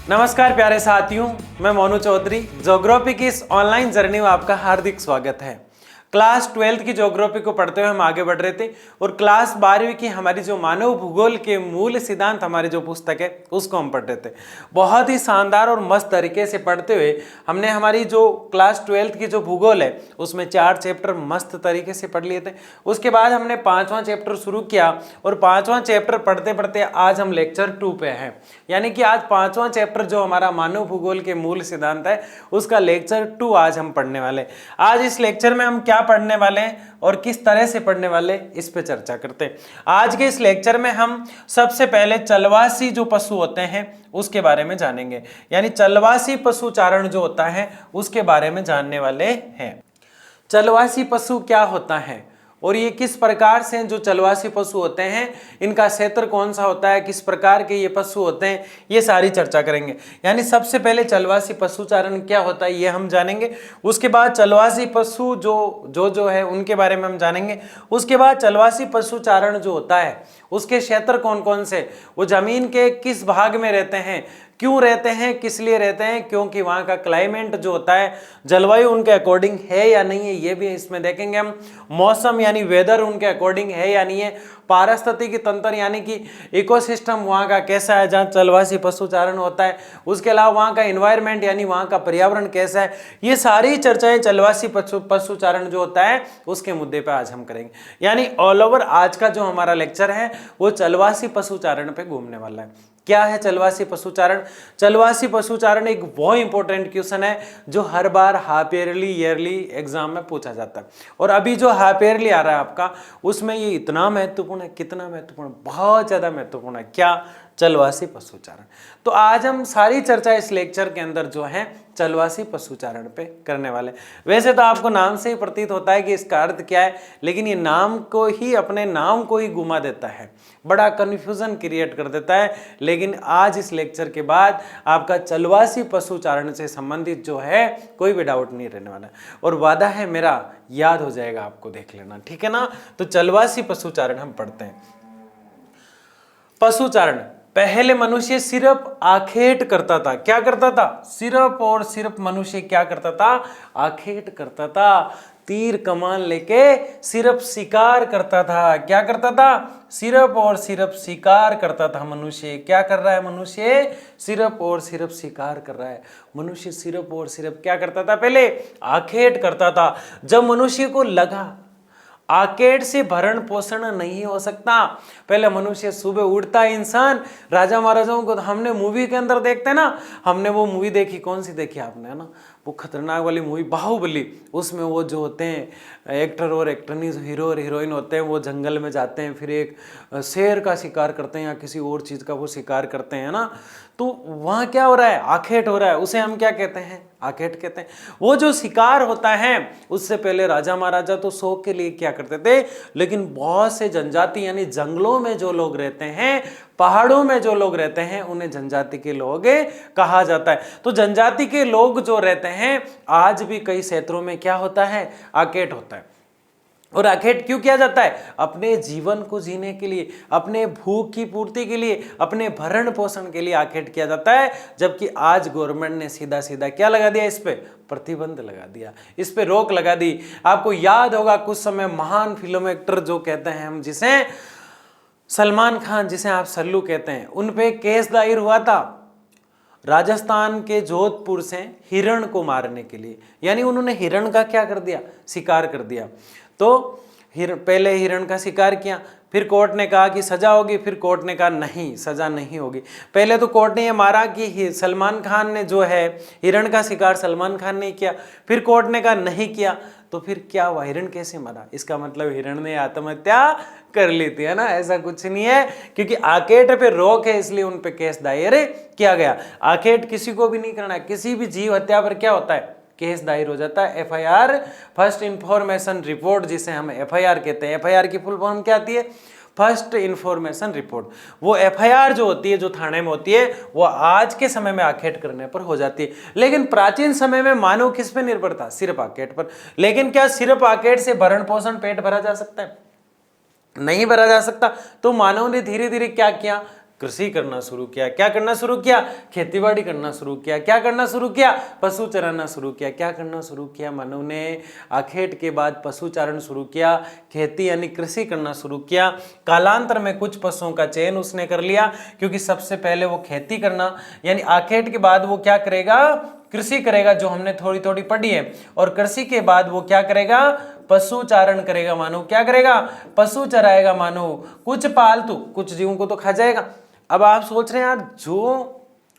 नमस्कार प्यारे साथियों, मैं मोनू चौधरी। ज्योग्राफी की इस ऑनलाइन जर्नी में आपका हार्दिक स्वागत है। क्लास 12th की ज्योग्राफी को पढ़ते हुए हम आगे बढ़ रहे थे और क्लास 12वीं की हमारी जो मानव भूगोल के मूल सिद्धांत हमारी जो पुस्तक है उसको हम पढ़ रहे थे। बहुत ही शानदार और मस्त तरीके से पढ़ते हुए हमने हमारी जो क्लास 12th की जो भूगोल है उसमें 4 चैप्टर मस्त तरीके से पढ़ लिए थे। उसके बाद हमने 5वां चैप्टर शुरू किया और 5वां चैप्टर पढ़ते पढ़ते आज हम लेक्चर 2 पे हैं। यानी कि आज 5वां चैप्टर जो हमारा मानव भूगोल के मूल सिद्धांत है उसका लेक्चर 2 आज हम पढ़ने वाले। आज इस लेक्चर में हम क्या पढ़ने वाले हैं और किस तरह से पढ़ने वाले इस पे चर्चा करते हैं। आज के इस लेक्चर में हम सबसे पहले चलवासी जो पशु होते हैं उसके बारे में जानेंगे, यानी चलवासी पशु चारण जो होता है उसके बारे में जानने वाले हैं। चलवासी पशु क्या होता है और ये किस प्रकार से जो चलवासी पशु होते हैं इनका क्षेत्र कौन सा होता है, किस प्रकार के ये पशु होते हैं, ये सारी चर्चा करेंगे। यानी सबसे पहले चलवासी पशु चारण क्या होता है ये हम जानेंगे। उसके बाद चलवासी पशु जो है उनके बारे में हम जानेंगे। उसके बाद चलवासी पशु चारण जो होता है उसके क्षेत्र कौन कौन से, वो जमीन के किस भाग में रहते हैं, क्यों रहते हैं, किस लिए रहते हैं, क्योंकि वहाँ का क्लाइमेट जो होता है जलवायु उनके अकॉर्डिंग है या नहीं है ये भी इसमें देखेंगे हम। मौसम यानी वेदर उनके अकॉर्डिंग है या नहीं है। पारिस्थितिकी तंत्र यानी कि इकोसिस्टम वहाँ का कैसा है जहाँ चलवासी पशुचारण होता है। उसके अलावा वहाँ का एनवायरनमेंट यानी वहाँ का पर्यावरण कैसा है। ये सारी चर्चाएं चलवासी पशुचारण जो होता है उसके मुद्दे पर आज हम करेंगे। यानी ऑल ओवर आज का जो हमारा लेक्चर है वो चलवासी पशुचारण पे घूमने वाला है। क्या है चलवासी पशुचारण? चलवासी पशुचारण एक बहुत इंपॉर्टेंट क्वेश्चन है जो हर बार हाफ ईयरली एग्जाम में पूछा जाता है। और अभी जो हाफ ईयरली आ रहा है आपका उसमें ये इतना महत्वपूर्ण है, कितना महत्वपूर्ण, बहुत ज्यादा महत्वपूर्ण है। क्या? चलवासी पशुचारण। तो आज हम सारी चर्चा इस लेक्चर के अंदर जो है चलवासी पशुचारण पे करने वाले। वैसे तो आपको नाम से ही प्रतीत होता है कि इसका अर्थ क्या है, लेकिन ये नाम को ही, अपने नाम को ही घुमा देता है, बड़ा कंफ्यूजन क्रिएट कर देता है। लेकिन आज इस लेक्चर के बाद आपका चलवासी पशुचारण से संबंधित जो है कोई भी डाउट नहीं रहने वाला और वादा है मेरा याद हो जाएगा, आपको देख लेना, ठीक है ना। तो चलवासी पशुचारण हम पढ़ते हैं। पशुचारण, पहले मनुष्य सिर्फ आखेट करता था। क्या करता था? सिर्फ और सिर्फ मनुष्य क्या करता था? आखेट करता था। तीर कमान लेके सिर्फ शिकार करता था। क्या करता था? सिर्फ और सिर्फ शिकार करता था मनुष्य। क्या कर रहा है मनुष्य? सिर्फ और सिर्फ शिकार कर रहा है मनुष्य। सिर्फ और सिर्फ क्या करता था? पहले आखेट करता था। जब मनुष्य को लगा आकेट से भरण पोषण नहीं हो सकता, पहले मनुष्य सुबह उठता इंसान, राजा महाराजाओं को हमने मूवी के अंदर देखते हैं ना, हमने वो मूवी देखी, कौन सी देखी आपने, है ना, वो खतरनाक वाली मूवी बाहुबली। उसमें वो जो होते हैं एक्टर और एक्ट्रेस, हीरो और हीरोइन होते हैं, वो जंगल में जाते हैं, फिर एक शेर का शिकार करते हैं या किसी और चीज़ का वो शिकार करते हैं ना। तो वहाँ क्या हो रहा है? आखेट हो रहा है। उसे हम क्या कहते हैं? आखेट कहते हैं। वो जो शिकार होता है उससे पहले राजा महाराजा तो शौक के लिए क्या करते थे, लेकिन बहुत से जनजाति यानी जंगलों में जो लोग रहते हैं, पहाड़ों में जो लोग रहते हैं, उन्हें जनजाति के लोग कहा जाता है। तो जनजाति के लोग जो रहते हैं आज भी कई क्षेत्रों में क्या होता है? आखेट होता है। और आखेट क्यों किया जाता है? अपने जीवन को जीने के लिए, अपने भूख की पूर्ति के लिए, अपने भरण पोषण के लिए आखेट किया जाता है। जबकि आज गवर्नमेंट ने सीधा सीधा क्या लगा दिया? इस पे प्रतिबंध लगा दिया, इस पे रोक लगा दी। आपको याद होगा कुछ समय महान फिल्म एक्टर जो कहते हैं हम, जिसे सलमान खान, जिसे आप सल्लू कहते हैं, उन पे केस दायर हुआ था राजस्थान के जोधपुर से हिरण को मारने के लिए। यानी उन्होंने हिरण का क्या कर दिया? शिकार कर दिया। तो पहले हिरण का शिकार किया, फिर कोर्ट ने कहा कि सजा होगी, फिर कोर्ट ने कहा नहीं, सजा नहीं होगी। पहले तो कोर्ट ने ये मारा कि सलमान खान ने जो है हिरण का शिकार सलमान खान ने किया, फिर कोर्ट ने कहा नहीं किया, तो फिर क्या हुआ? हिरण कैसे मरा? इसका मतलब हिरण ने आत्महत्या कर ली थी, है ना। ऐसा कुछ नहीं है, क्योंकि आखेट पे रोक है इसलिए उन पे केस दायर किया गया। आखेट किसी को भी नहीं करना है। किसी भी जीव हत्या पर क्या होता है? केस दायर हो जाता है। एफआईआर, फर्स्ट इंफॉर्मेशन रिपोर्ट, जिसे हम एफआईआर कहते हैं। एफआईआर की फुल फॉर्म क्या आती है? First information report. वो एफआईआर जो होती है, जो थाने में होती है, वो आज के समय में आखेट करने पर हो जाती है। लेकिन प्राचीन समय में मानव किस पे निर्भर था? सिर्फ आखेट पर। लेकिन क्या सिर्फ आखेट से भरण पोषण, पेट भरा जा सकता है? नहीं भरा जा सकता। तो मानव ने धीरे धीरे क्या किया? कृषि करना शुरू किया। क्या करना शुरू किया? खेतीबाड़ी करना शुरू किया। क्या करना शुरू किया? पशु चराना शुरू किया। क्या करना शुरू किया? मानव ने आखेट के बाद पशु चारण शुरू किया, खेती यानी कृषि करना शुरू किया। कालांतर में कुछ पशुओं का चयन उसने कर लिया, क्योंकि सबसे पहले वो खेती करना यानी आखेट के बाद वो क्या करेगा? कृषि करेगा, जो हमने थोड़ी थोड़ी पढ़ी है। और कृषि के बाद वो क्या करेगा? पशु चारण करेगा। मानव क्या करेगा? पशु चराएगा। मानव कुछ पालतू, कुछ जीवों को तो खा जाएगा। अब आप सोच रहे हैं यार, जो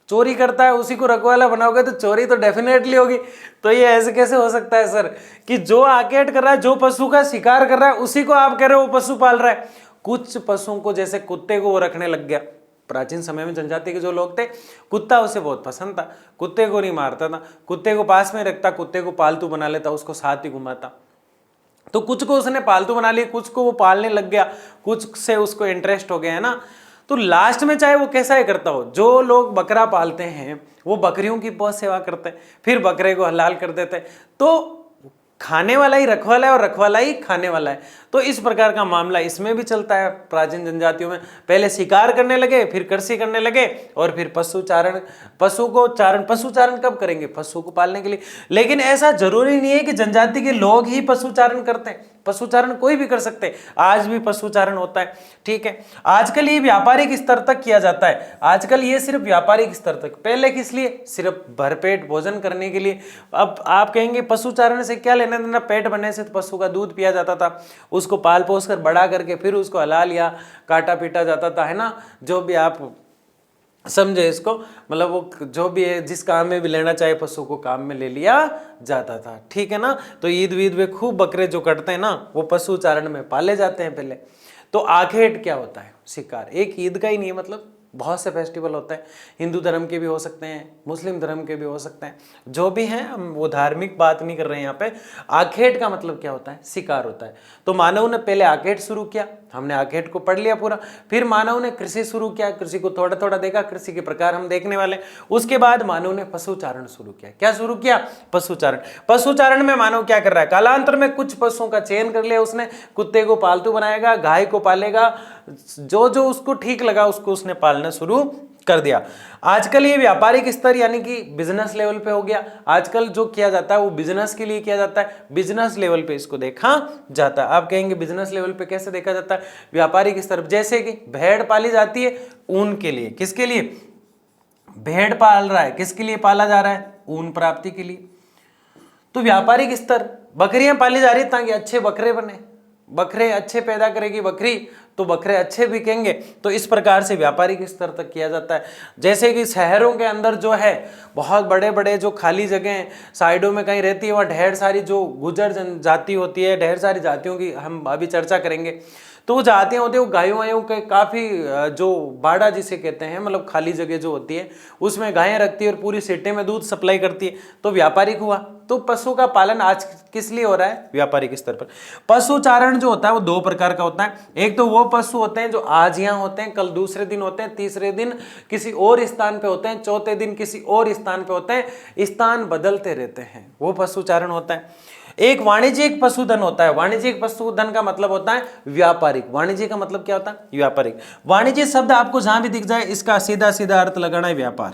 चोरी करता है उसी को रखवाला बनाओगे तो चोरी तो डेफिनेटली होगी। तो ये ऐसे कैसे हो सकता है सर कि जो आकेट कर रहा है, जो पशु का शिकार कर रहा है, उसी को आप कह रहे हो वो पशु पाल रहा है? कुछ पशुओं को, जैसे कुत्ते को वो रखने लग गया। प्राचीन समय में जनजाति के जो लोग थे, कुत्ता उसे बहुत पसंद था, कुत्ते को नहीं मारता था, कुत्ते को पास में रखता, कुत्ते को पालतू बना लेता, उसको साथ ही घुमाता। तो कुछ को उसने पालतू बना लिया, कुछ को वो पालने लग गया, कुछ से उसको इंटरेस्ट हो गया, है ना। तो लास्ट में चाहे वो कैसा ही करता हो, जो लोग बकरा पालते हैं वो बकरियों की बहुत सेवा करते हैं, फिर बकरे को हलाल कर देते हैं। तो खाने वाला ही रखवाला है और रखवाला ही खाने वाला है। तो इस प्रकार का मामला इसमें भी चलता है। प्राचीन जनजातियों में पहले शिकार करने लगे, फिर कृषि करने लगे, और फिर पशुचारण। पशुचारण कब करेंगे? पशु को पालने के लिए। लेकिन ऐसा जरूरी नहीं है कि जनजाति के लोग ही पशुचारण करते हैं, पशुचारण कोई भी कर सकते हैं। आज भी पशुचारण होता है, ठीक है। आजकल ये व्यापारिक स्तर तक किया जाता है, आजकल ये सिर्फ व्यापारिक स्तर तक। पहले किस लिए? सिर्फ भरपेट भोजन करने के लिए। अब आप कहेंगे पशुचारण से क्या लेना देना? पेट भरने से तो पशु का दूध पिया जाता था, उसको पाल पोस कर बड़ा करके फिर उसको हलाल या काटा पीटा जाता था, है ना। जो भी आप समझे इसको, मतलब वो जो भी है, जिस काम में भी लेना चाहे पशु को काम में ले लिया जाता था, ठीक है ना। तो ईद वीद में खूब बकरे जो कटते हैं ना, वो पशुचारण में पाले जाते हैं पहले। तो आखेट क्या होता है? शिकार। एक ईद का ही नहीं है, मतलब बहुत से फेस्टिवल होते हैं, हिंदू धर्म के भी हो सकते हैं, मुस्लिम धर्म के भी हो सकते हैं, जो भी हैं, हम वो धार्मिक बात नहीं कर रहे हैं यहाँ पे। आखेट का मतलब क्या होता है? शिकार होता है। तो मानव ने पहले आखेट शुरू किया, हमने आखेट को पढ़ लिया पूरा। फिर मानव ने कृषि शुरू किया, कृषि को थोड़ा थोड़ा देखा, कृषि के प्रकार हम देखने वाले। उसके बाद मानव ने पशुचारण शुरू किया। क्या शुरू किया? पशुचारण। पशुचारण में मानव क्या कर रहा है? कालांतर में कुछ पशुओं का चयन कर लिया उसने, कुत्ते को पालतू बनाएगा, गाय को पालेगा, जो जो उसको ठीक लगा उसको उसने पालना शुरू कर दिया। आजकल ये व्यापारिक स्तर यानी कि बिजनेस लेवल पे हो गया। आजकल जो किया जाता है वो बिजनेस के लिए किया जाता है, बिजनेस लेवल पे इसको देखा जाता है। आप कहेंगे बिजनेस लेवल पे कैसे देखा जाता है? व्यापारिक स्तर, जैसे कि भेड़ पाली जाती है ऊन के लिए। किसके लिए? भेड़ पाल रहा है, किसके लिए पाला जा रहा है? ऊन प्राप्ति के लिए। तो व्यापारिक स्तर, बकरियां पाली जा रही ताकि अच्छे बकरे बने, बकरे अच्छे पैदा करेगी बकरी तो बकरे अच्छे बिकेंगे। तो इस प्रकार से व्यापारिक स्तर तक किया जाता है। जैसे कि शहरों के अंदर जो है बहुत बड़े बड़े जो खाली जगह साइडों में कहीं रहती है, वहाँ ढेर सारी जो गुजर जनजाति होती है, ढेर सारी जातियों की हम अभी चर्चा करेंगे। तो वो जातियाँ होती है, वो गायों वायों के काफ़ी जो बाड़ा जिसे कहते हैं, मतलब खाली जगह जो होती है उसमें गायें रखती है और पूरी सिटी में दूध सप्लाई करती है, तो व्यापारिक हुआ। तो पशु का पालन आज किस लिए हो रहा है? व्यापारिक स्तर पर। पशुचारण जो होता है वो दो प्रकार का होता है। एक तो वो पशु होते हैं जो आज यहाँ होते हैं, कल दूसरे दिन होते हैं, तीसरे दिन किसी और स्थान पे होते हैं, चौथे दिन किसी और स्थान पे होते हैं, स्थान बदलते रहते हैं, वो पशुचारण होता है। एक वाणिज्यिक पशुधन होता है। वाणिज्यिक पशुधन का मतलब होता है व्यापारिक। वाणिज्य का मतलब क्या होता है? व्यापारिक। वाणिज्य शब्द आपको जहां भी दिख जाए इसका सीधा सीधा अर्थ लगाना है व्यापार।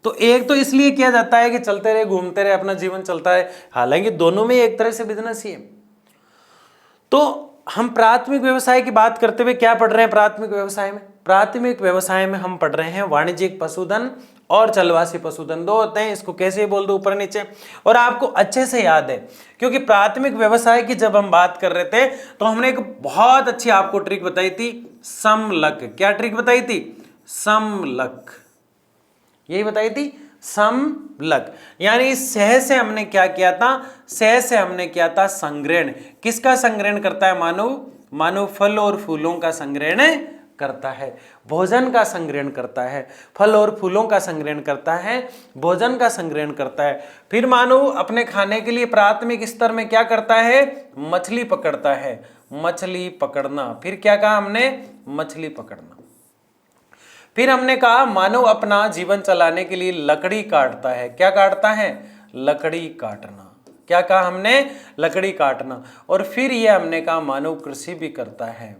तो एक तो इसलिए किया जाता है कि चलते रहे, घूमते रहे, अपना जीवन चलता है, हालांकि दोनों में एक तरह से बिजनेस ही है। तो हम प्राथमिक व्यवसाय की बात करते हुए क्या पढ़ रहे हैं? प्राथमिक व्यवसाय में, प्राथमिक व्यवसाय में हम पढ़ रहे हैं वाणिज्यिक पशुधन और चलवासी पशुधन, दो होते हैं। इसको कैसे बोल दो ऊपर नीचे, और आपको अच्छे से याद है क्योंकि प्राथमिक व्यवसाय की जब हम बात कर रहे थे तो हमने एक बहुत अच्छी आपको ट्रिक बताई थी, समलक। क्या ट्रिक बताई थी? समलक, यही बताई थी, समलक। यानी सह से हमने क्या किया था? सह से हमने किया था संग्रहण। किसका संग्रहण करता है मानव? मानव फल और फूलों का संग्रहण करता है, भोजन का संग्रहण करता है, फल और फूलों का संग्रहण करता है, भोजन का संग्रहण करता है। फिर मानव अपने खाने के लिए प्राथमिक स्तर में क्या करता है? मछली पकड़ता है, मछली पकड़ना। फिर क्या कहा हमने? मछली पकड़ना। फिर हमने कहा मानव अपना जीवन चलाने के लिए लकड़ी काटता है। क्या काटता है? लकड़ी काटना। क्या कहा हमने? लकड़ी काटना। और फिर ये हमने कहा मानव कृषि भी करता है,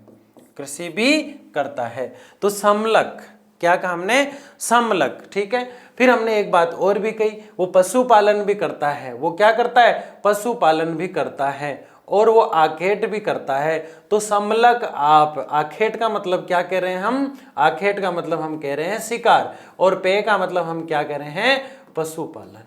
कृषि भी करता है। तो समलक, क्या कहा हमने, समलक, ठीक है। फिर हमने एक बात और भी कही, वो पशुपालन भी करता है। वो क्या करता है, पशुपालन भी करता है और वो आखेट भी करता है। तो समलक आप, आखेट का मतलब क्या कह रहे हैं हम, आखेट का मतलब हम कह रहे हैं शिकार, और पे का मतलब हम क्या कह रहे हैं, पशुपालन।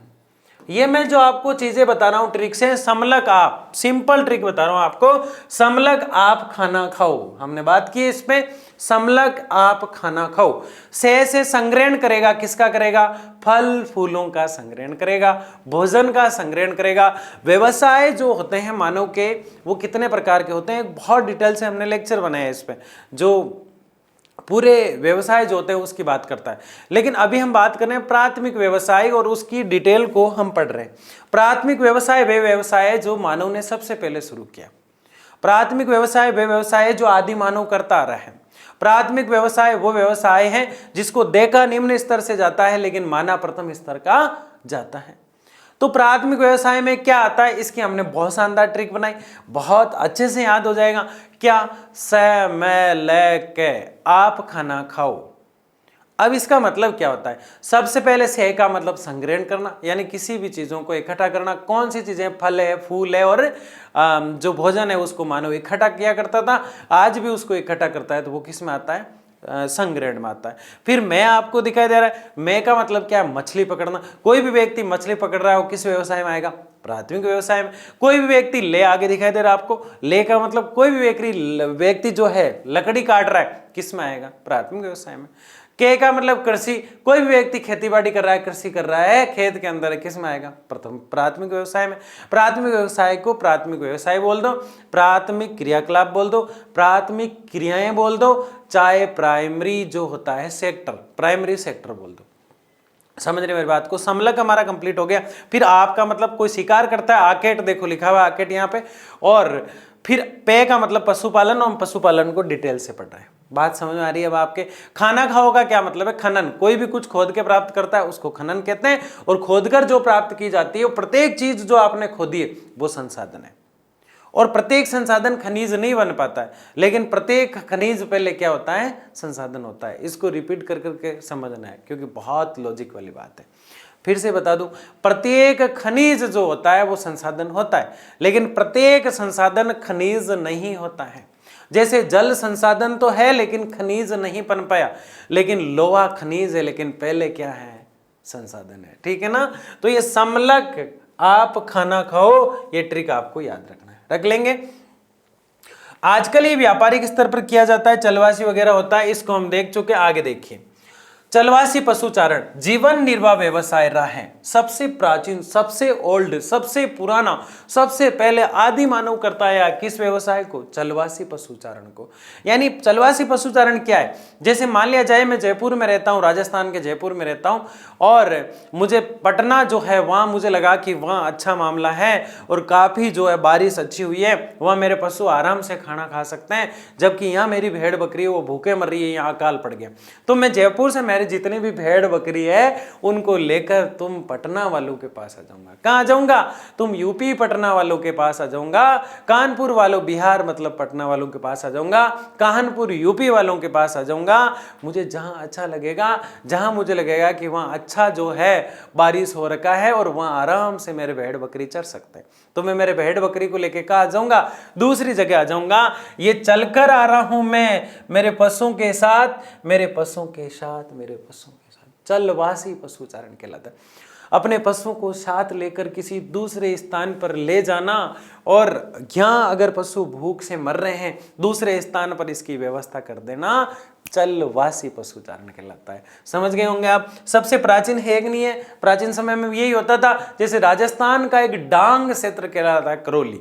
ये मैं जो आपको चीजें बता रहा हूं ट्रिक्स है, समलक आप, सिंपल ट्रिक बता रहा हूं आपको, समलक आप खाना खाओ, हमने बात की इसमें, समलक आप खाना खाओ। से संग्रहण करेगा, किसका करेगा, फल फूलों का संग्रहण करेगा, भोजन का संग्रहण करेगा। व्यवसाय जो होते हैं मानव के, वो कितने प्रकार के होते हैं, बहुत डिटेल से हमने लेक्चर बनाया है इस पे, जो पूरे व्यवसाय जो होते हैं उसकी बात करता है। लेकिन अभी हम बात कर रहे हैं प्राथमिक व्यवसाय, और उसकी डिटेल को हम पढ़ रहे हैं। प्राथमिक व्यवसाय वे व्यवसाय जो मानव ने सबसे पहले शुरू किया। प्राथमिक व्यवसाय वे व्यवसाय जो आदि मानव करता आ रहा है। प्राथमिक व्यवसाय वो व्यवसाय है जिसको देखा निम्न स्तर से जाता है लेकिन माना प्रथम स्तर का जाता है। तो प्राथमिक व्यवसाय में क्या आता है, इसकी हमने बहुत शानदार ट्रिक बनाई, बहुत अच्छे से याद हो जाएगा। क्या, स मैं ले के आप खाना खाओ। अब इसका मतलब क्या होता है, सबसे पहले से का मतलब संग्रहण करना, यानी किसी भी चीजों को इकट्ठा करना। कौन सी चीजें, फल है, फूल है और जो भोजन है उसको मानव इकट्ठा किया करता था, आज भी उसको इकट्ठा करता है। तो वो किस में आता है, संग्रहण में आता है। फिर मैं आपको दिखाई दे रहा है, मैं का मतलब क्या है, मछली पकड़ना। कोई भी व्यक्ति मछली पकड़ रहा है वो किस व्यवसाय में आएगा, प्राथमिक व्यवसाय में। कोई भी व्यक्ति ले आगे दिखाई दे रहा है आपको, ले का मतलब कोई भी व्यक्ति जो है लकड़ी काट रहा है, किस में आएगा, प्राथमिक व्यवसाय में। के का मतलब कृषि, कोई भी व्यक्ति खेती बाड़ी कर रहा है, कृषि कर रहा है, खेत के अंदर है, किस में आएगा, प्रथम प्राथमिक व्यवसाय में। प्राथमिक व्यवसाय को प्राथमिक व्यवसाय बोल दो, प्राथमिक क्रियाकलाप बोल दो, प्राथमिक क्रियाएं बोल दो, चाहे प्राइमरी जो होता है सेक्टर, प्राइमरी सेक्टर बोल दो। समझ रहे मेरी बात को। समलक हमारा कंप्लीट हो गया। फिर आपका मतलब कोई शिकार करता है, आकेट, देखो लिखा हुआ है आकेट यहाँ पे। और फिर पे का मतलब पशुपालन, और पशुपालन को डिटेल से पढ़ रहे हैं। बात समझ में आ रही है अब आपके। खाना खाओ का क्या मतलब है, खनन। कोई भी कुछ खोद के प्राप्त करता है उसको खनन कहते हैं, और खोदकर जो प्राप्त की जाती है, वो प्रत्येक चीज जो आपने खोदी है वो संसाधन है। और प्रत्येक संसाधन खनिज नहीं बन पाता है, लेकिन प्रत्येक खनिज पहले क्या होता है, संसाधन होता है। इसको रिपीट कर करके समझना है क्योंकि बहुत लॉजिक वाली बात है। फिर से बता दूं, प्रत्येक खनिज जो होता है वो संसाधन होता है, लेकिन प्रत्येक संसाधन खनिज नहीं होता है। जैसे जल संसाधन तो है लेकिन खनिज नहीं बन पाया, लेकिन लोहा खनिज है, लेकिन पहले क्या है, संसाधन है। ठीक है ना। तो ये समलक आप खाना खाओ, ये ट्रिक आपको याद रखना है, रख लेंगे। आजकल ये व्यापारिक स्तर पर किया जाता है, चलवासी वगैरह होता है, इसको हम देख चुके। आगे देखिए, चलवासी पशुचारण जीवन निर्वाह व्यवसाय रहा है। सबसे प्राचीन, सबसे ओल्ड, सबसे पुराना, सबसे पहले आदि मानव करता है किस व्यवसाय को, चलवासी पशुचारण को। यानी चलवासी पशुचारण क्या है, जैसे मान लिया जाए मैं जयपुर में रहता हूँ, राजस्थान के जयपुर में रहता हूँ, और मुझे पटना जो है वहाँ मुझे लगा कि वहाँ अच्छा मामला है और काफ़ी जो है बारिश अच्छी हुई है, वहाँ मेरे पशु आराम से खाना खा सकते हैं, जबकि यहाँ मेरी भेड़ बकरी वो भूखे मर रही है, यहाँ अकाल पड़ गया। तो मैं जयपुर से जितनी भी भेड़ बकरी है उनको लेकर तुम पटना वालों के पास आ जाऊंगा। कहां जाऊंगा, तुम यूपी पटना वालों के पास आ जाऊंगा, कानपुर वालों, बिहार मतलब पटना वालों के पास आ जाऊंगा, कानपुर यूपी वालों के पास आ जाऊंगा। मुझे जहां अच्छा लगेगा, जहां मुझे लगेगा कि वहां अच्छा जो है बारिश हो रखा है और वहां आराम से मेरे भेड़ बकरी चर सकते हैं, तो मैं मेरे भेड़ बकरी को लेके कहा जाऊंगा, दूसरी जगह आ जाऊंगा। ये चलकर आ रहा हूं मैं मेरे पशुओं के साथ, मेरे पशुओं के साथ, मेरे पशुओं के साथ। चलवासी पशुचारण कहलाता है। अपने पशुओं को साथ लेकर किसी दूसरे स्थान पर ले जाना, और यहाँ अगर पशु भूख से मर रहे हैं दूसरे स्थान पर इसकी व्यवस्था कर देना, चलवासी पशुचारण कहलाता है। समझ गए होंगे आप। सबसे प्राचीन है कि नहीं है, प्राचीन समय में यही होता था। जैसे राजस्थान का एक डांग क्षेत्र कहलाता है करौली।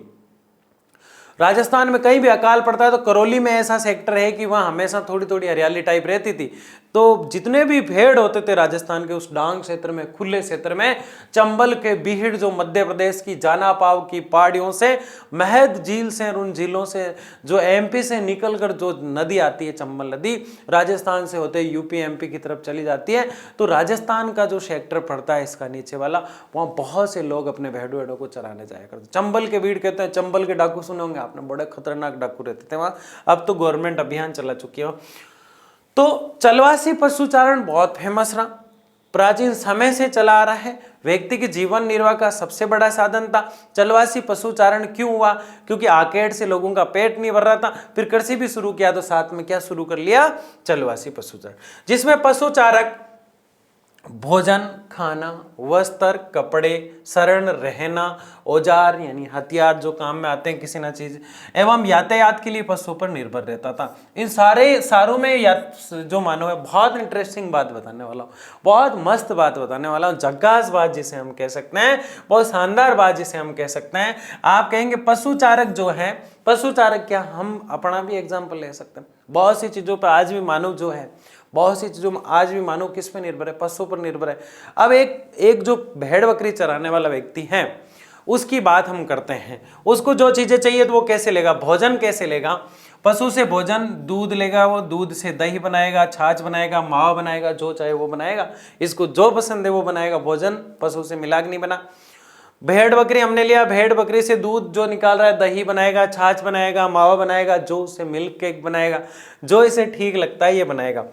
राजस्थान में कहीं भी अकाल पड़ता है तो करौली में ऐसा सेक्टर है कि वहाँ हमेशा थोड़ी थोड़ी हरियाली टाइप रहती थी। तो जितने भी भेड़ होते थे राजस्थान के उस डांग क्षेत्र में, खुले क्षेत्र में, चंबल के बीहड़ जो मध्य प्रदेश की जानापाव की पहाड़ियों से, महद झील से, उन झीलों से जो एमपी से निकलकर जो नदी आती है चंबल नदी, राजस्थान से होते यूपी एमपी की तरफ चली जाती है। तो राजस्थान का जो सेक्टर पड़ता है इसका नीचे वाला, वहाँ बहुत से लोग अपने भेड़ों को चराने जाया करते। चंबल के बीड़ कहते हैं, चंबल के डाकू सुने होंगे आपने, बड़े खतरनाक डाकू रहते थे वहाँ। अब तो गवर्नमेंट अभियान चला चुकी है। तो चलवासी पशुचारण बहुत फेमस रहा, प्राचीन समय से चला आ रहा है, व्यक्ति के जीवन निर्वाह का सबसे बड़ा साधन था। चलवासी पशुचारण क्यों हुआ? क्योंकि आकेड़ से लोगों का पेट नहीं भर रहा था, फिर कृषि भी शुरू किया, तो साथ में क्या शुरू कर लिया? चलवासी पशुचारण, जिसमें पशुचारक भोजन, खाना, वस्त्र, कपड़े, शरण, रहना, औजार यानी हथियार जो काम में आते हैं किसी न चीज, एवं यातायात के लिए पशुओं पर निर्भर रहता था। इन सारों में जो मानव है, बहुत इंटरेस्टिंग बात बताने वाला हूँ, बहुत मस्त बात बताने वाला हूँ, झक्कास बात जिसे हम कह सकते हैं, बहुत शानदार बात जिसे हम कह सकते हैं। आप कहेंगे पशुचारक जो है, पशुचारक क्या, हम अपना भी एग्जाम्पल ले सकते हैं। बहुत सी चीजों पर आज भी मानव जो है, बहुत सी चीजों में आज भी मानव किस पे निर्भर है? पशुओं पर निर्भर है। अब एक जो भेड़ बकरी चराने वाला व्यक्ति है उसकी बात हम करते हैं। उसको जो चीजें चाहिए तो वो कैसे लेगा? भोजन कैसे लेगा? पशु से भोजन, दूध लेगा, वो दूध से दही बनाएगा, छाछ बनाएगा, मावा बनाएगा, जो चाहे वो बनाएगा, इसको जो पसंद है वो बनाएगा। भोजन पशु से मिला के नहीं बना। भेड़ बकरी हमने लिया, भेड़ बकरी से दूध जो निकाल रहा है, दही बनाएगा, छाछ बनाएगा, मावा बनाएगा, जो उससे मिल्क केक बनाएगा, जो इसे ठीक लगता है ये बनाएगा।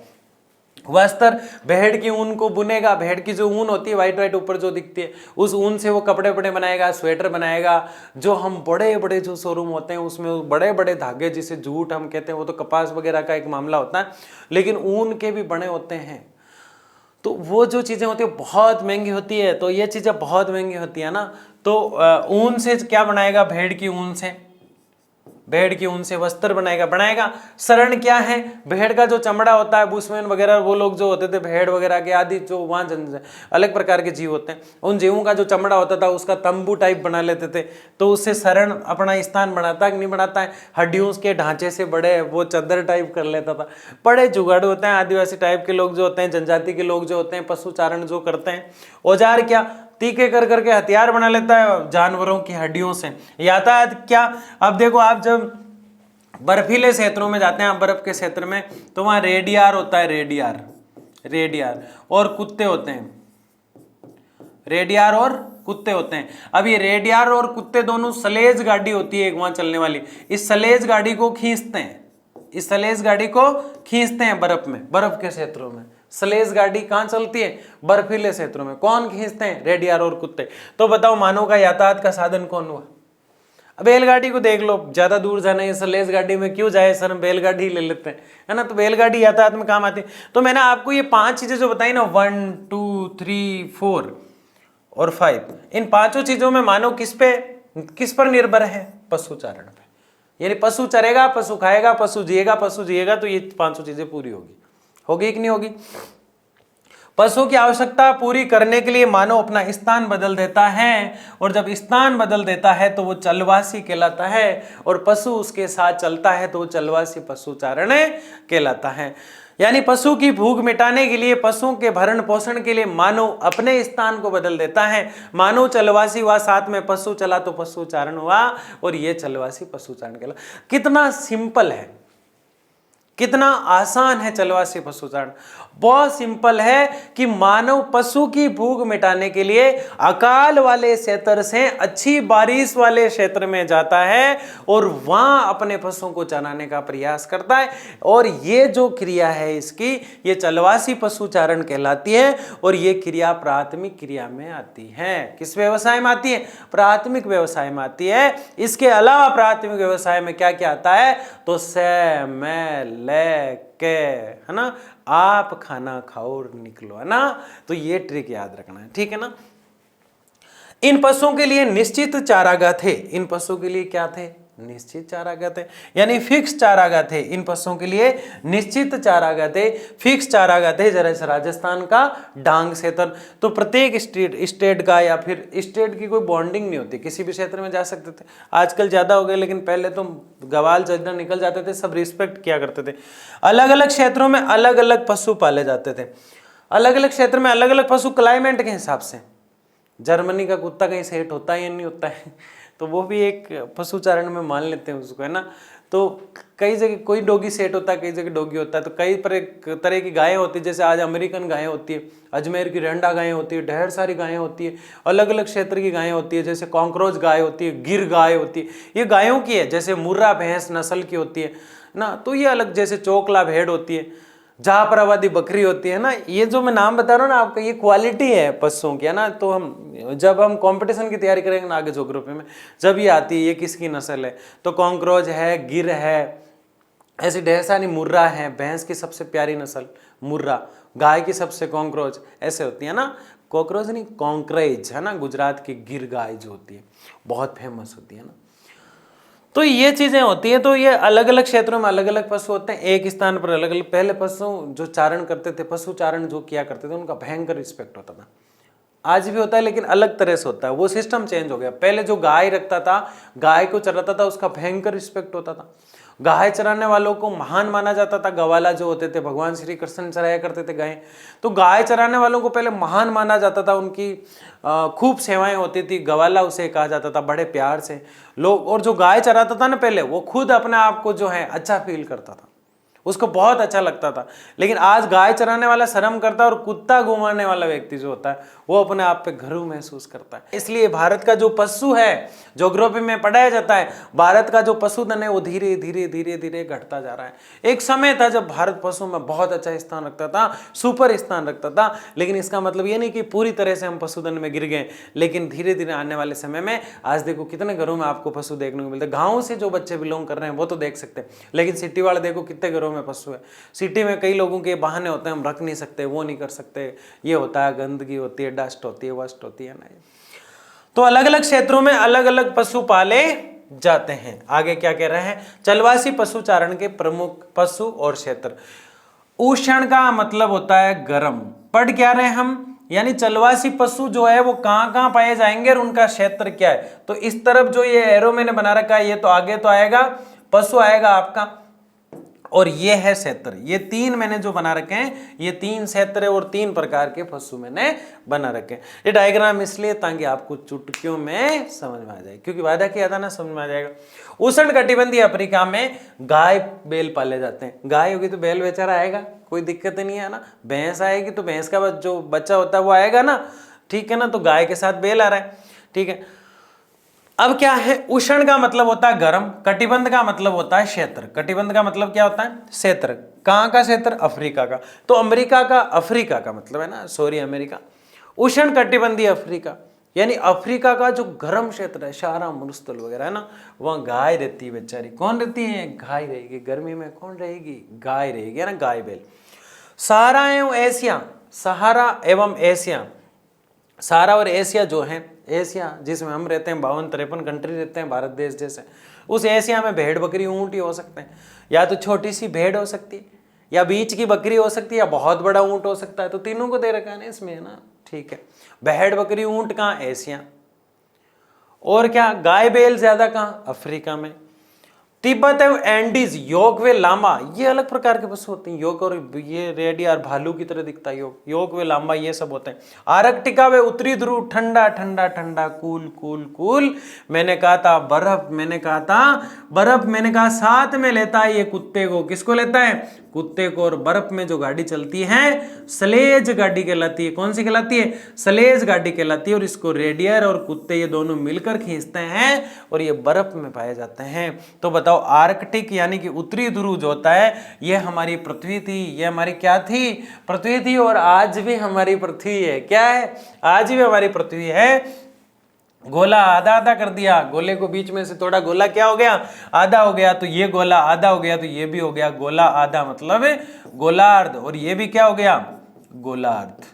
वस्त्र, भेड़ की ऊन को बुनेगा, भेड़ की जो ऊन होती है वाइट वाइट ऊपर जो दिखती है, उस ऊन से वो कपड़े बड़े बनाएगा, स्वेटर बनाएगा। जो हम बड़े बड़े जो शोरूम होते हैं उसमें बड़े बड़े धागे जिसे जूट हम कहते हैं, वो तो कपास वगैरह का एक मामला होता है, लेकिन ऊन के भी बने होते हैं। तो वो जो चीज़ें होती है बहुत महंगी होती है। तो ये चीज़ें बहुत महंगी होती है ना, तो ऊन से क्या बनाएगा? भेड़ की ऊन से, भेड़ की ऊन से वस्त्र बनाएगा। शरण क्या है? भेड़ का जो चमड़ा होता है, बुशमैन वगैरह वो लोग जो होते थे, भेड़ वगैरह के आदि जो वहाँ अलग प्रकार के जीव होते हैं, उन जीवों का जो चमड़ा होता था उसका तंबू टाइप बना लेते थे। तो उससे शरण अपना स्थान बनाता है कि नहीं बनाता है? हड्डियों के ढांचे से बड़े वो चादर टाइप कर लेता था। बड़े जुगाड़ू होते हैं आदिवासी टाइप के लोग जो होते हैं, जनजाति के लोग जो होते हैं, पशुचारण जो करते हैं। औजार क्या? तीखे कर करके हथियार बना लेता है जानवरों की हड्डियों से। यातायात क्या? अब देखो, आप जब बर्फीले क्षेत्रों में जाते हैं, आप बर्फ के क्षेत्र में, तो वहां रेडियार होता है, रेडियार और कुत्ते होते हैं, रेडियार और कुत्ते होते हैं। अब ये रेडियार और कुत्ते दोनों सलेज गाड़ी होती है एक वहां चलने वाली, इस सलेज गाड़ी को खींचते हैं, इस सलेज गाड़ी को खींचते हैं बर्फ में, बर्फ के क्षेत्रों में। सलेज गाड़ी कहाँ चलती है? बर्फीले क्षेत्रों में। कौन खींचते हैं? रेडियार और कुत्ते। तो बताओ मानव का यातायात का साधन कौन हुआ? अब बैलगाड़ी को देख लो, ज्यादा दूर जाना है, सलेज गाड़ी में क्यों जाए सर, हम बैलगाड़ी ले लेते हैं, है ना। तो बैलगाड़ी यातायात में काम आती है। तो मैंने आपको ये 5 चीजें जो बताई ना, 1 2 3 4 और 5, इन 5 चीजों में मानव किस पर निर्भर है? पशुचारण पे। यानी पशु चरेगा, पशु खाएगा, पशु जिएगा, तो ये 5 चीजें पूरी होगी कि नहीं होगी? पशु की आवश्यकता पूरी करने के लिए मानव अपना स्थान बदल देता है, और जब स्थान बदल देता है तो वो चलवासी कहलाता है, और पशु उसके साथ चलता है तो वो चलवासी पशुचारण कहलाता है। यानी पशु की भूख मिटाने के लिए, पशुओं के भरण पोषण के लिए मानव अपने स्थान को बदल देता है। मानव चलवासी हुआ, साथ में पशु चला तो पशुचारण हुआ, और ये चलवासी पशुचारण कहला। कितना सिंपल है, कितना आसान है चलवासी पशुचारण। बहुत सिंपल है कि मानव पशु की भूख मिटाने के लिए अकाल वाले क्षेत्र से अच्छी बारिश वाले क्षेत्र में जाता है, और वहां अपने पशुओं को चराने का प्रयास करता है। और ये जो क्रिया है इसकी, ये चलवासी पशुचारण कहलाती है, और ये क्रिया प्राथमिक क्रिया में आती है। किस व्यवसाय में आती है? प्राथमिक व्यवसाय में आती है। इसके अलावा प्राथमिक व्यवसाय में क्या क्या आता है? तो से, मैं, के, है ना, आप खाना खाओ और निकलो, है ना। तो ये ट्रिक याद रखना है, ठीक है ना। इन पशुओं के लिए निश्चित चारागाह थे। इन पशुओं के लिए क्या थे? निश्चित चारागाह थे, यानी फिक्स चारागाह थे इन पशुओं के लिए, निश्चित चारागाह थे, फिक्स चारागाह थे। जैसे राजस्थान का डांग क्षेत्र, तो प्रत्येक स्टेट का या फिर स्टेट की कोई बॉन्डिंग नहीं होती, किसी भी क्षेत्र में जा सकते थे। आजकल ज्यादा हो गए, लेकिन पहले तो गवाल जगना निकल जाते थे, सब रिस्पेक्ट किया करते थे। अलग अलग क्षेत्रों में अलग अलग पशु पाले जाते थे, अलग अलग क्षेत्र में अलग अलग पशु क्लाइमेट के हिसाब से। जर्मनी का कुत्ता कहीं सेट होता है या नहीं होता है, तो वो भी एक पशुचारण में मान लेते हैं उसको, है ना। तो कई जगह कोई डॉगी सेट होता है, कई जगह डॉगी होता है। तो कई तरह की गायें होती है, जैसे आज अमेरिकन गायें होती है, अजमेर की रेंडा गायें होती है, ढेर सारी गायें होती है, अलग अलग क्षेत्र की गायें होती है। जैसे कॉकरोच गाय होती है, गिर गाय होती है, ये गायों की है। जैसे मुर्रा भैंस नस्ल की होती है ना, तो ये अलग। जैसे चोकला भेड़ होती है, जहापराबादी बकरी होती है ना। ये जो मैं नाम बता रहा हूँ ना आपको, ये क्वालिटी है पशुओं की, है ना। तो जब हम कंपटीशन की तैयारी करेंगे ना आगे ज्योग्राफी में, जब ये आती है ये किसकी नस्ल है, तो कॉकरोच है, गिर है, ऐसी ढेर सारी। मुर्रा है, भैंस की सबसे प्यारी नस्ल मुर्रा, गाय की सबसे कॉकरोच, ऐसे होती है ना। कॉकरोच नहीं, कॉन्क्रेज, है ना। गुजरात की गिर गाय जो होती है बहुत फेमस होती है ना। तो ये चीजें होती हैं। तो ये अलग अलग क्षेत्रों में अलग अलग पशु होते हैं, एक स्थान पर अलग अलग। पहले पशु जो चारण करते थे, पशु चारण जो किया करते थे, उनका भयंकर रिस्पेक्ट होता था। आज भी होता है, लेकिन अलग तरह से होता है, वो सिस्टम चेंज हो गया। पहले जो गाय रखता था, गाय को चराता था, उसका भयंकर रिस्पेक्ट होता था। गाय चराने वालों को महान माना जाता था। गवाला जो होते थे, भगवान श्री कृष्ण चराया करते थे गाय, तो गाय चराने वालों को पहले महान माना जाता था। उनकी खूब सेवाएं होती थी, गवाला उसे कहा जाता था, बड़े प्यार से लोग। और जो गाय चराता था ना पहले, वो खुद अपने आप को जो है अच्छा फील करता था, उसको बहुत अच्छा लगता था। लेकिन आज गाय चराने वाला शर्म करता है, और कुत्ता घुमाने वाला व्यक्ति जो होता है वो अपने आप पे गर्व महसूस करता है। इसलिए भारत का जो पशु है, ज्योग्राफी में पढ़ाया जाता है, भारत का जो पशुधन है वो धीरे धीरे धीरे धीरे घटता जा रहा है। एक समय था जब भारत पशु में बहुत अच्छा स्थान रखता था, सुपर स्थान रखता था। लेकिन इसका मतलब ये नहीं कि पूरी तरह से हम पशुधन में गिर गए, लेकिन धीरे धीरे आने वाले समय में आज देखो कितने घरों में आपको पशु देखने को मिलते हैं। गाँव से जो बच्चे बिलोंग कर रहे हैं वो तो देख सकते हैं, लेकिन सिटी वाले देखो कितने घरों में पशु है। सिटी में कई लोगों के बहाने होते हैं, हम रख नहीं सकते, वो नहीं कर सकते, ये होता है, गंदगी होती है, डस्ट होती है, वस्ट होती है ना। तो अलग अलग क्षेत्रों में अलग अलग पशु पाले जाते हैं। आगे क्या कह रहे हैं, चलवासी पशुचारण के प्रमुख पशु और क्षेत्र। उष्ण का मतलब होता है गर्म। पढ़ क्या रहे हम, यानी चलवासी पशु जो है वो कहां कहां पाए जाएंगे और उनका क्षेत्र क्या है। तो इस तरफ जो ये एरो मैंने बना रखा है, ये तो आगे तो आएगा पशु आएगा आपका, और ये है क्षेत्र। ये तीन मैंने जो बना रखे हैं, ये तीन क्षेत्र है और तीन प्रकार के पशु मैंने बना रखे हैं। ये डायग्राम इसलिए ताकि आपको चुटकियों में समझ में आ जाए, क्योंकि वादा किया था ना, समझ में आ जाएगा। उष्ण कटिबंधीय अफ्रीका में गाय बैल पाले जाते हैं। गाय होगी तो बैल बेचारा आएगा, कोई दिक्कत नहीं है ना। भैंस आएगी तो भैंस का जो बच्चा होता है वो आएगा ना, ठीक है ना। तो गाय के साथ बैल आ रहा है, ठीक है। अब क्या है, उष्ण का मतलब होता है गर्म, कटिबंध का मतलब होता है क्षेत्र। कटिबंध का मतलब क्या होता है, क्षेत्र। कहाँ का क्षेत्र, अफ्रीका का। तो अमेरिका का, अफ्रीका का मतलब है ना, सॉरी अमेरिका। उष्ण कटिबंधीय अफ्रीका यानी अफ्रीका का जो गर्म क्षेत्र है, सहारा मरुस्थल वगैरह है ना, वहाँ गाय रहती है बेचारी। कौन रहती है, गाय रहेगी। गर्मी में कौन रहेगी, गाय रहेगी, है ना, गाय बैल। सहारा एवं एशिया, सहारा एवं एशिया, सहारा और एशिया जो है, एशिया जिसमें हम रहते हैं, 52-53 कंट्री रहते हैं भारत देश जैसे, उस एशिया में भेड़ बकरी ऊंट ही हो सकते हैं। या तो छोटी सी भेड़ हो सकती है, या बीच की बकरी हो सकती है, या बहुत बड़ा ऊंट हो सकता है। तो तीनों को दे रखा है ना इसमें, है ना, ठीक है। भेड़ बकरी ऊंट कहाँ, एशिया। और क्या, गाय बैल ज्यादा कहाँ, अफ्रीका में। तिब्बत एवं एंडीज, योग व लामा, ये अलग प्रकार के पशु होते हैं। योग और ये रेडी और भालू की तरह दिखता है योग। योग व लामा ये सब होते हैं। आर्कटिका व उत्तरी ध्रुव, ठंडा ठंडा ठंडा, कूल कूल कूल। मैंने कहा था बर्फ, मैंने कहा था बर्फ, मैंने कहा साथ में लेता है ये कुत्ते को। किसको लेता है, कुत्ते को। और बर्फ में जो गाड़ी चलती है स्लेज गाड़ी कहलाती है। कौन सी कहलाती है, स्लेज गाड़ी कहलाती है। और इसको रेडियर और कुत्ते ये दोनों मिलकर खींचते हैं और ये बर्फ में पाए जाते हैं। तो बताओ, आर्कटिक यानी कि उत्तरी ध्रुव जो होता है, ये हमारी पृथ्वी थी, ये हमारी क्या थी, पृथ्वी थी। और आज भी हमारी पृथ्वी है, क्या है, आज भी हमारी पृथ्वी है। गोला आधा आधा कर दिया, गोले को बीच में से थोड़ा, गोला क्या हो गया, आधा हो गया। तो ये गोला आधा हो गया, तो ये भी हो गया गोला आधा, मतलब गोलार्ध। और ये भी क्या हो गया, गोलार्ध।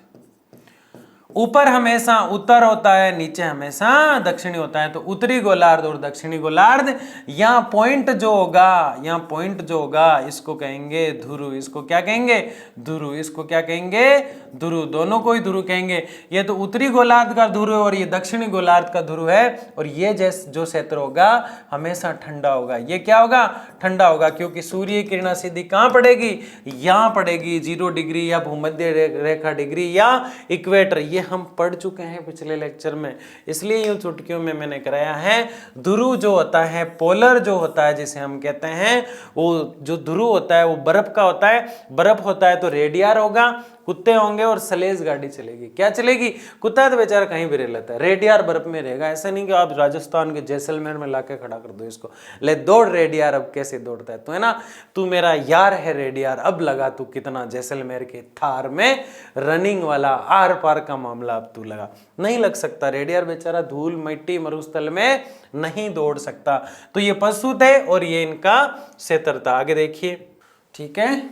ऊपर हमेशा उत्तर होता है, नीचे हमेशा दक्षिणी होता है। तो उत्तरी गोलार्ध और दक्षिणी गोलार्ध, यहाँ पॉइंट जो होगा, यहाँ पॉइंट जो होगा इसको कहेंगे ध्रुव। इसको क्या कहेंगे? ध्रुव। इसको क्या कहेंगे? ध्रुव। दोनों को ही ध्रुव कहेंगे। ये तो उत्तरी गोलार्ध का ध्रुव है और ये दक्षिणी गोलार्ध का ध्रुव है। और ये जो क्षेत्र होगा हमेशा ठंडा होगा। ये क्या होगा? ठंडा होगा, क्योंकि सूर्य किरणा सीधी कहाँ पड़ेगी? यहाँ पड़ेगी, 0 डिग्री या भूमध्य रेखा डिग्री या इक्वेटर। ये हम पढ़ चुके हैं पिछले लेक्चर में, इसलिए यूं चुटकियों में मैंने कराया है। ध्रुव जो होता है, पोलर जो होता है जिसे हम कहते हैं, वो जो ध्रुव होता है वो बर्फ का होता है। बर्फ होता है तो रेडियार होगा, कुत्ते होंगे और स्लेज गाड़ी चलेगी। क्या चलेगी? कुत्ता तो बेचारा कहीं भी रह लेता है, रेडियार बर्फ में रहेगा। ऐसा नहीं कि आप राजस्थान के जैसलमेर में लाके खड़ा कर दो इसको, ले दौड़ रेडियार। अब कैसे दौड़ता है तो, है ना, तू मेरा यार है रेडियार, अब लगा तू कितना जैसलमेर के थार में रनिंग वाला आर पार का मामला अब तू लगा। नहीं लग सकता, रेडियार बेचारा धूल मिट्टी मरुस्थल में नहीं दौड़ सकता। तो ये पशु थे और ये इनका क्षेत्र था। आगे देखिए, ठीक है,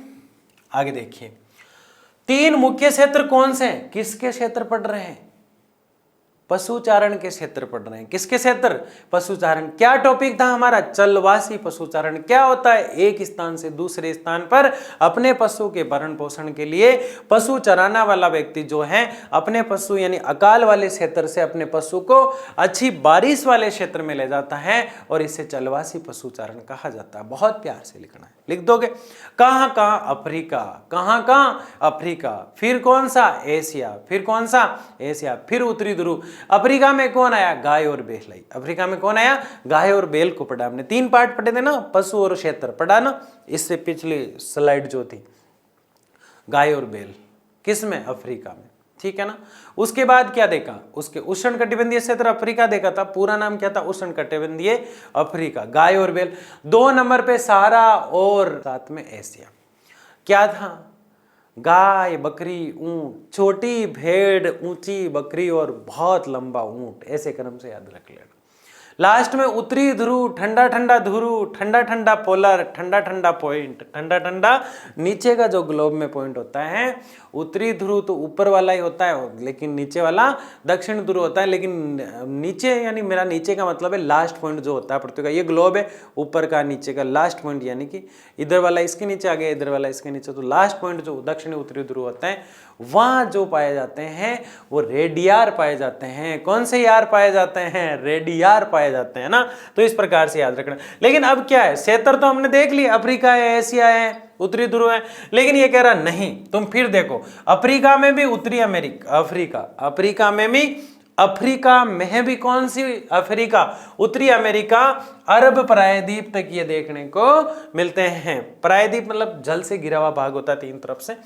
आगे देखिए, 3 मुख्य क्षेत्र कौन से हैं? किसके क्षेत्र पढ़ रहे हैं? पशुचारण के क्षेत्र पढ़ रहे हैं। किसके क्षेत्र? पशुचारण। क्या टॉपिक था हमारा? चलवासी पशुचारण। क्या होता है? एक स्थान से दूसरे स्थान पर अपने पशु के भरण पोषण के लिए पशु चराना वाला व्यक्ति जो है अपने पशु यानी अकाल वाले क्षेत्र से अपने पशु को अच्छी बारिश वाले क्षेत्र में ले जाता है और इसे चलवासी पशुचारण कहा जाता है। बहुत प्यार से लिखना है, लिख दोगे। कहाँ कहाँ? अफ्रीका। कहाँ कहाँ? अफ्रीका। फिर कौन सा? एशिया। फिर कौन सा? एशिया। फिर उत्तरी ध्रुव। अफ्रीका में कौन आया? गाय और बैल आई। अफ्रीका में कौन आया? गाय और बैल को पढ़ा हमने। 3 पार्ट पढ़े थे ना, पशु और क्षेत्र पढ़ा ना, इससे पिछली स्लाइड जो थी। गाय और बैल किस में? अफ्रीका में, ठीक है ना। उसके बाद क्या देखा? उसके उष्णकटिबंधीय क्षेत्र अफ्रीका देखा था। पूरा नाम क्या था? उष्णकटिबंधीय अफ्रीका। गाय और बैल। 2 नंबर पे सहारा और साथ में एशिया। क्या था? गाय, बकरी, ऊंट, छोटी भेड़, ऊंची बकरी और बहुत लंबा ऊंट। ऐसे क्रम से याद रख लेना। लास्ट में उत्तरी ध्रुव, ठंडा ठंडा ध्रुव, ठंडा ठंडा पोलर, ठंडा ठंडा पॉइंट, ठंडा ठंडा नीचे का जो ग्लोब में पॉइंट होता है। उत्तरी ध्रुव तो ऊपर वाला ही होता है, लेकिन नीचे वाला दक्षिण ध्रुव होता है। लेकिन नीचे यानी मेरा नीचे का मतलब है लास्ट पॉइंट जो होता है पृथ्वी का। ये ग्लोब है, ऊपर का नीचे का लास्ट पॉइंट, यानी कि इधर वाला इसके नीचे आ गया, इधर वाला इसके नीचे। तो लास्ट पॉइंट जो दक्षिणी उत्तरी ध्रुव होता है, वहां जो पाए जाते हैं वो रेडियार पाए जाते हैं। कौन से यार पाए जाते हैं? रेडियार पाए जाते हैं ना। तो इस प्रकार से याद रखना। लेकिन अब क्या है? क्षेत्र तो हमने देख लिया, अफ्रीका है, एशिया है, उत्तरी ध्रुव है। लेकिन ये कह रहा नहीं, तुम फिर देखो, अफ्रीका में भी उत्तरी अमेरिका, अफ्रीका में भी, अफ्रीका में भी कौन सी अफ्रीका? उत्तरी अमेरिका, अरब प्रायद्वीप तक ये देखने को मिलते हैं। प्रायद्वीप मतलब जल से घिरा हुआ भाग होता है 3 तरफ से।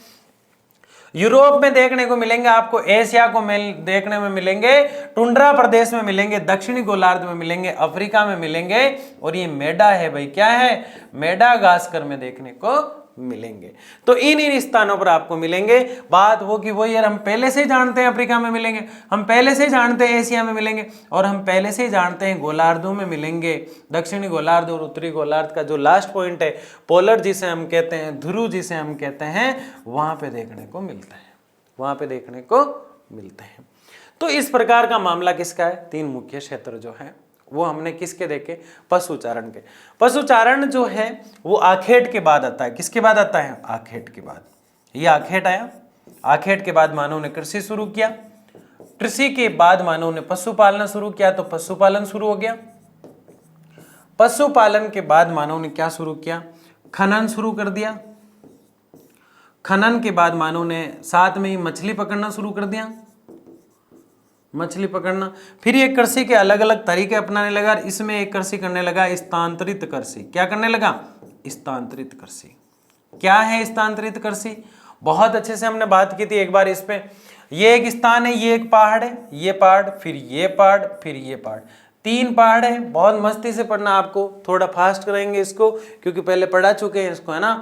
यूरोप में देखने को मिलेंगे आपको, एशिया को देखने में मिलेंगे, टुंड्रा प्रदेश में मिलेंगे, दक्षिणी गोलार्ध में मिलेंगे, अफ्रीका में मिलेंगे। और ये मेडा है भाई, क्या है? मेडागास्कर में देखने को मिलेंगे। तो इन स्थानों पर आपको मिलेंगे। बात वो कि वो यार हम पहले से ही जानते हैं अफ्रीका में मिलेंगे, हम पहले से ही जानते हैं एशिया में मिलेंगे, और हम पहले से ही जानते हैं गोलार्धों में मिलेंगे। दक्षिणी गोलार्ध और उत्तरी गोलार्ध का जो लास्ट पॉइंट है, पोलर जिसे हम कहते हैं, ध्रुव जिसे हम कहते हैं, वहां पे देखने को मिलता है, वहां पे देखने को मिलते हैं। तो इस प्रकार का मामला किसका है? 3 मुख्य क्षेत्र जो है वो हमने किसके देखे? पशुचारण के। पशुचारण जो है वो आखेट के बाद आता है। किसके बाद आता है? आखेट के बाद। ये आखेट आया, आखेट के बाद मानव ने कृषि शुरू किया, कृषि के बाद मानव ने पशुपालन शुरू किया, तो पशुपालन शुरू हो गया। पशुपालन के बाद मानव ने क्या शुरू किया? खनन शुरू कर दिया। खनन के बाद मानव ने साथ में ही मछली पकड़ना शुरू कर दिया, मछली पकड़ना। फिर ये कृषि के अलग अलग तरीके अपनाने लगा। इसमें एक कृषि करने लगा स्थानांतरित कृषि। क्या करने लगा? स्थानांतरित कृषि। क्या है स्थानांतरित कृषि? बहुत अच्छे से हमने बात की थी एक बार इस पे। ये एक स्थान है, ये एक पहाड़ है, ये पहाड़, फिर ये पहाड़, फिर ये पहाड़, 3 पहाड़ है। बहुत मस्ती से पढ़ना आपको, थोड़ा फास्ट करेंगे इसको क्योंकि पहले पढ़ा चुके हैं इसको, है ना,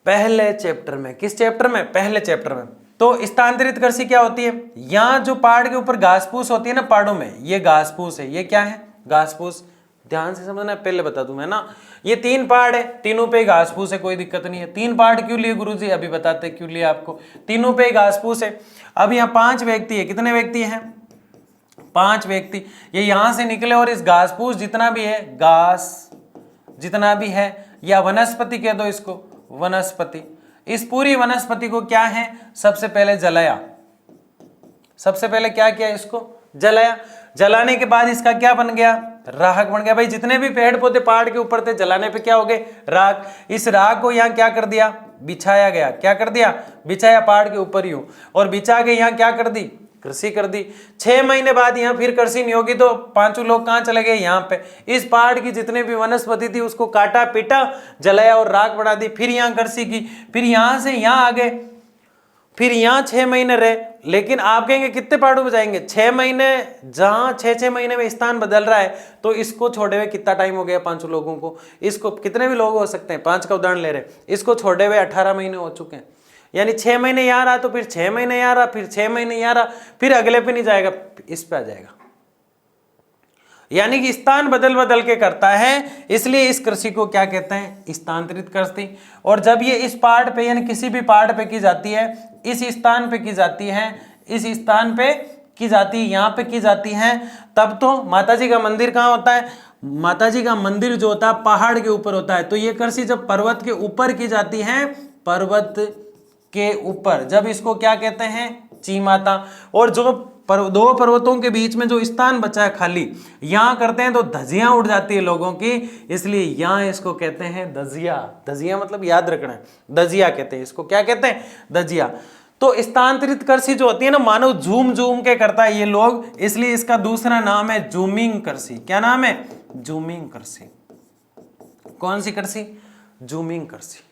पहले चैप्टर में। किस चैप्टर में? पहले चैप्टर में। तो स्थानांतरित कृषि क्या होती है? यहाँ जो पहाड़ के ऊपर घास फूस होती है ना पहाड़ों में, ये घास फूस है। ये क्या है? घास फूस। ध्यान से समझना, पहले बता दूं मैं ना, ये 3 पहाड़ है, तीनों पे घास फूस है, कोई दिक्कत नहीं है। 3 पहाड़ क्यों लिए गुरुजी? अभी बताते क्यों लिए आपको। तीनों पे घास फूस है। अब यहाँ 5 व्यक्ति है, कितने व्यक्ति हैं? 5 व्यक्ति। ये यहां से निकले और इस घास फूस जितना भी है, घास जितना भी है, या वनस्पति कह दो इसको, वनस्पति, इस पूरी वनस्पति को क्या है, सबसे पहले जलाया। सबसे पहले क्या किया? इसको जलाया। जलाने के बाद इसका क्या बन गया? राख बन गया। भाई जितने भी पेड़ पौधे पहाड़ के ऊपर थे, जलाने पे क्या हो गए? राख। इस राख को यहाँ क्या कर दिया? बिछाया गया। क्या कर दिया? बिछाया पहाड़ के ऊपर ही हो, और बिछा के यहाँ क्या कर दी? कृषि कर दी। 6 महीने बाद यहाँ फिर कृषि नहीं होगी, तो 5 लोग कहाँ चले गए? यहाँ पे। इस पहाड़ की जितने भी वनस्पति थी उसको काटा पीटा, जलाया और राख बढ़ा दी। फिर यहाँ कृषि की, फिर यहाँ से यहाँ आ गए, फिर यहाँ 6 महीने रहे। लेकिन आप कहेंगे कितने पहाड़ों में जाएंगे? 6 महीने, जहाँ 6-6 महीने में स्थान बदल रहा है, तो इसको छोड़े हुए कितना टाइम हो गया? 5 लोगों को। इसको कितने भी लोग हो सकते हैं, 5 का उदाहरण ले रहे हैं, इसको छोड़े हुए 18 महीने हो चुके हैं। यानी 6 महीने यहाँ रहा, तो फिर 6 महीने यहाँ रहा, फिर 6 महीने यहाँ रहा, फिर अगले पे नहीं जाएगा, इस पे आ जाएगा। यानी कि स्थान बदल बदल के करता है, इसलिए इस कृषि को क्या कहते हैं? स्थानांतरित कृषि। और जब ये इस पहाड़ पे यानी किसी भी पहाड़ पे की जाती है, इस स्थान पे की जाती है, इस स्थान पे की जाती है, यहाँ पे की जाती है, तब तो माता जी का मंदिर कहाँ होता है? माता जी का मंदिर जो होता है पहाड़ के ऊपर होता है। तो ये कृषि जब पर्वत के ऊपर की जाती है, पर्वत के ऊपर, जब इसको क्या कहते हैं? चीमाता। और जो दो पर्वतों के बीच में जो स्थान बचा है खाली, यहां करते हैं तो धजियां उड़ जाती है लोगों की, इसलिए यहां इसको कहते हैं दजिया। दजिया मतलब याद रखना है, दजिया कहते हैं इसको। क्या कहते हैं? दजिया। तो स्थानांतरित कृषि जो होती है ना, मानव झूम झूम के करता है ये लोग, इसलिए इसका दूसरा नाम है जूमिंग कृषि। क्या नाम है? जूमिंग कृषि। कौन सी कृषि? जूमिंग कृषि।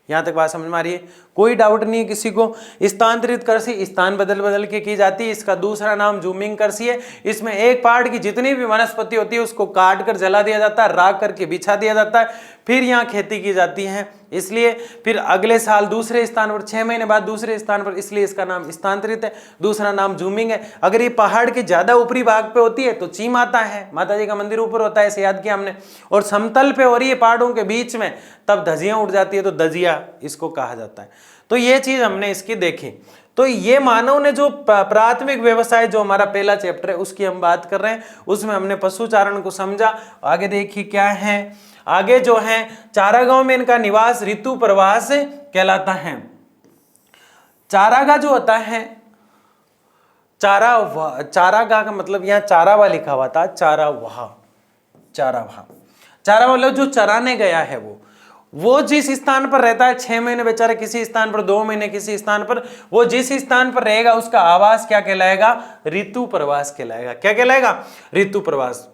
यहां तक बात समझ में आ रही है? कोई डाउट नहीं है किसी को? स्थानांतरित कृषि स्थान बदल बदल के की जाती है, इसका दूसरा नाम जूमिंग कृषि है। इसमें एक पहाड़ की जितनी भी वनस्पति होती है उसको काट कर जला दिया जाता है, राख करके बिछा दिया जाता है, फिर यहाँ खेती की जाती है। इसलिए फिर अगले साल दूसरे स्थान पर, 6 महीने बाद दूसरे स्थान पर, इसलिए इसका नाम स्थानांतरित है। दूसरा नाम जूमिंग है। अगर ये पहाड़ के ज्यादा ऊपरी भाग पे होती है तो चीम आता है, माता जी का मंदिर ऊपर होता है, ऐसे याद किया हमने। और समतल पे हो रही है पहाड़ों के बीच में, तब धजियां उड़ जाती है, तो दजिया इसको कहा जाता है। तो ये चीज हमने इसकी देखी। तो ये मानव ने जो प्राथमिक व्यवसाय, जो हमारा पहला चैप्टर है उसकी हम बात कर रहे हैं, उसमें हमने पशुचारण को समझा। आगे देखिए क्या है, आगे जो है चारागांव में इनका निवास ऋतु प्रवास कहलाता है। चारागाह जो होता है, चारागाह का मतलब यहाँ चारावाह लिखा हुआ था, चारावाह। चारावाह मतलब जो चराने गया है वो जिस स्थान पर रहता है, 6 महीने बेचारा किसी स्थान पर, 2 महीने किसी स्थान पर, वो जिस स्थान पर रहेगा उसका आवास क्या कहलाएगा? ऋतु प्रवास कहलाएगा। क्या कहलाएगा? ऋतु प्रवास।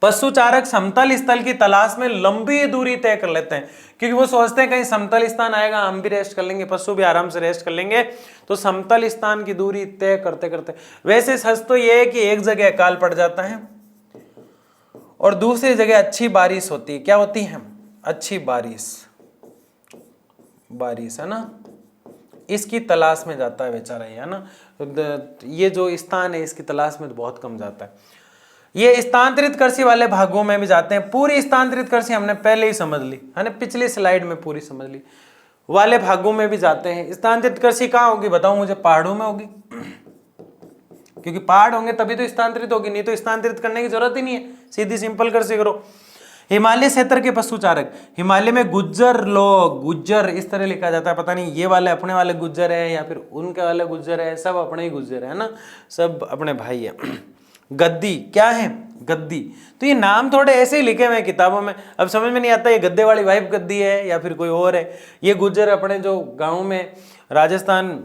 पशुचारक समतल स्थल की तलाश में लंबी दूरी तय कर लेते हैं, क्योंकि वो सोचते हैं कहीं समतल स्थान आएगा, हम भी रेस्ट कर लेंगे, पशु भी आराम से रेस्ट कर लेंगे। तो समतल स्थान की दूरी तय करते करते, वैसे सच तो ये है कि एक जगह अकाल पड़ जाता है और दूसरी जगह अच्छी बारिश होती है। क्या होती है? अच्छी बारिश है ना, इसकी तलाश में जाता है बेचारा, है ना। ये जो स्थान है इसकी तलाश में तो बहुत कम जाता है। ये स्थानांतरित कृषि वाले भागों में भी जाते हैं। पूरी स्थानांतरित कृषि हमने पहले ही समझ ली है ना, पिछली स्लाइड में पूरी समझ ली। वाले भागों में भी जाते हैं। स्थानांतरित कृषि कहाँ होगी बताओ मुझे? पहाड़ों में होगी, क्योंकि पहाड़ होंगे तभी तो स्थानांतरित होगी, नहीं तो स्थानांतरित करने की जरूरत ही नहीं है, सीधी सिंपल कृषि करो। हिमालय क्षेत्र के पशुचारक, हिमालय में गुज्जर लोग, गुज्जर इस तरह लिखा जाता है, पता नहीं ये वाले अपने वाले गुज्जर है या फिर उनके वाले गुज्जर है, सब अपने ही गुज्जर है ना, सब अपने भाई है। गद्दी क्या है? गद्दी। तो ये नाम थोड़े ऐसे ही लिखे हुए हैं किताबों में, अब समझ में नहीं आता ये गद्दे वाली वाइफ गद्दी है या फिर कोई और है। ये गुज्जर अपने जो गाँव में राजस्थान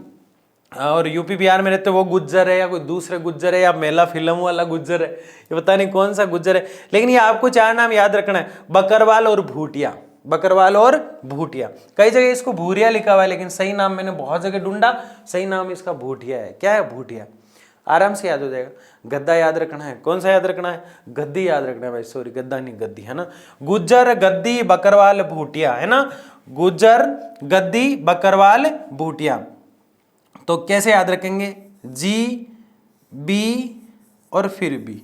और यूपी बिहार में रहते वो गुज्जर है, या कोई दूसरे गुज्जर है, या मेला फिल्म वाला गुज्जर है, ये पता नहीं कौन सा गुज्जर है। लेकिन ये आपको 4 नाम याद रखना है, बकरवाल और भूटिया। बकरवाल और भूटिया। कई जगह इसको भूरिया लिखा हुआ है, लेकिन सही नाम मैंने बहुत जगह ढूंढा, सही नाम इसका भूटिया है। क्या है? भूटिया। आराम से याद हो जाएगा। गद्दा याद रखना है। कौन सा याद रखना है? गद्दी याद रखना है भाई, सॉरी गद्दा नहीं गद्दी, है ना। गुज्जर, गद्दी, बकरवाल, भूटिया, है ना। गुज्जर, गद्दी, बकरवाल, भूटिया। तो कैसे याद रखेंगे? जी, बी और फिर बी,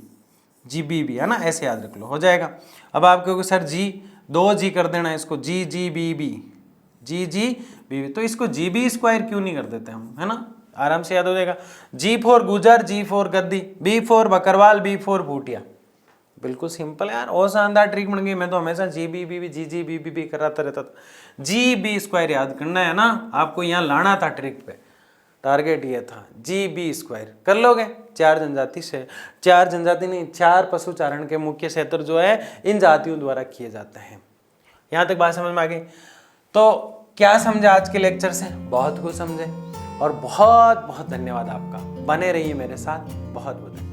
जी बी बी, है ना, ऐसे याद रख लो, हो जाएगा। अब आप कहोगे सर जी, 2G कर देना इसको, जी जी बी बी, जी जी बी बी, तो इसको जी बी स्क्वायर क्यों नहीं कर देते हम, है ना, आराम से याद हो जाएगा। G for Gujjar, G for Gaddi, B for Bakarwal, B for Bhutia. बिल्कुल सिंपल यार, और शानदार ट्रिक बन गई। मैं तो हमेशा जी बी बी जी जी बी बी कराता रहता था। जी बी स्क्वायर याद करना है ना, आपको यहाँ लाना था ट्रिक पे, टारगेट ये था, जी बी स्क्वायर कर लोगे। 4 जनजाति से, 4 जनजाति नहीं, 4 पशु चारण के मुख्य क्षेत्र जो है इन जातियों द्वारा किए जाते हैं। यहाँ तक बात समझ में आ गई? तो क्या समझे आज के लेक्चर से? बहुत कुछ समझे, और बहुत बहुत धन्यवाद आपका, बने रहिए मेरे साथ, बहुत बहुत धन्यवाद।